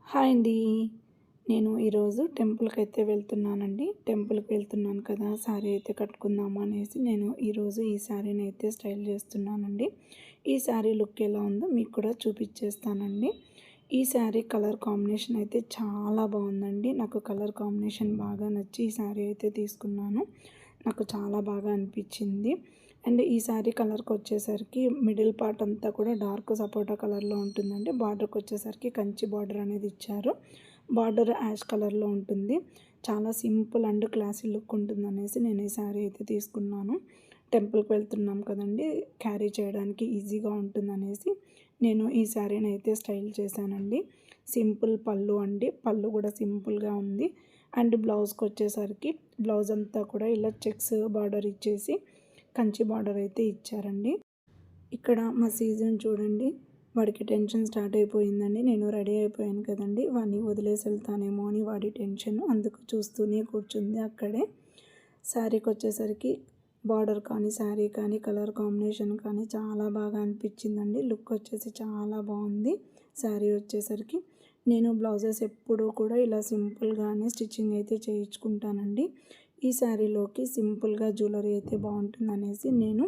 Hi అండి. నేను ఈరోజు టెంపుల్‌కైతే వెళ్తున్నానండి. టెంపుల్‌కి వెళ్తున్నాను కదా! శారీ అయితే కట్టుకుందాము అనేసి నేను ఈరోజు ఈ శారీని అయితే స్టైల్ చేస్తున్నానండి. ఈ శారీ లుక్ ఎలా ఉందో మీకు కూడా చూపించేస్తానండి. ఈ శారీ కలర్ కాంబినేషన్ అయితే చాలా బాగుందండి. నాకు కలర్ కాంబినేషన్ బాగా నచ్చి ఈ శారీ అయితే తీసుకున్నాను. నాకు చాలా బాగా అనిపించింది. అండ్ ఈ శారీ కలర్కి వచ్చేసరికి మిడిల్ పార్ట్ అంతా కూడా డార్క్ సపోటా కలర్లో ఉంటుందండి. బార్డర్కి వచ్చేసరికి కంచి బార్డర్ అనేది ఇచ్చారు. బార్డర్ యాష్ కలర్లో ఉంటుంది. చాలా సింపుల్ అండ్ క్లాసీ లుక్ ఉంటుందనేసి నేను ఈ శారీ అయితే తీసుకున్నాను. టెంపుల్కి వెళ్తున్నాం కదండి, క్యారీ చేయడానికి ఈజీగా ఉంటుందనేసి నేను ఈ శారీని అయితే స్టైల్ చేశానండి. సింపుల్ పళ్ళు అండి, పళ్ళు కూడా సింపుల్గా ఉంది. అండ్ బ్లౌజ్కి వచ్చేసరికి బ్లౌజ్ అంతా కూడా ఇలా చెక్స్ బార్డర్ ఇచ్చేసి కంచి బార్డర్ అయితే ఇచ్చారండి. ఇక్కడ మా సీజన్ చూడండి, వాడికి టెన్షన్ స్టార్ట్ అయిపోయిందండి. నేను రెడీ అయిపోయాను కదండి, వాడిని వదిలేసి వెళ్తానేమో అని వాడి టెన్షన్, అందుకు చూస్తూనే కూర్చుంది అక్కడే. శారీకి వచ్చేసరికి బార్డర్ కానీ శారీ కానీ కలర్ కాంబినేషన్ కానీ చాలా బాగా అనిపించిందండి. లుక్ వచ్చేసి చాలా బాగుంది. శారీ వచ్చేసరికి నేను బ్లౌజెస్ ఎప్పుడూ కూడా ఇలా సింపుల్గానే స్టిచ్చింగ్ అయితే చేయించుకుంటానండి. ఈ శారీలోకి సింపుల్గా జ్యువెలరీ అయితే బాగుంటుందనేసి నేను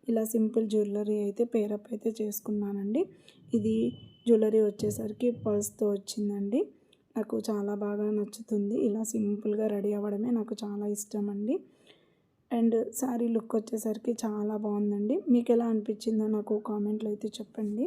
ఇలా సింపుల్ జ్యువెలరీ అయితే పేరప్ అయితే చేసుకున్నానండి. ఇది జ్యువెలరీ వచ్చేసరికి పర్ల్స్తో వచ్చిందండి. నాకు చాలా బాగా నచ్చుతుంది. ఇలా సింపుల్గా రెడీ అవ్వడమే నాకు చాలా ఇష్టం అండి. అండ్ శారీ లుక్ వచ్చేసరికి చాలా బాగుందండి. మీకు ఎలా అనిపించిందో నాకు కామెంట్లో అయితే చెప్పండి.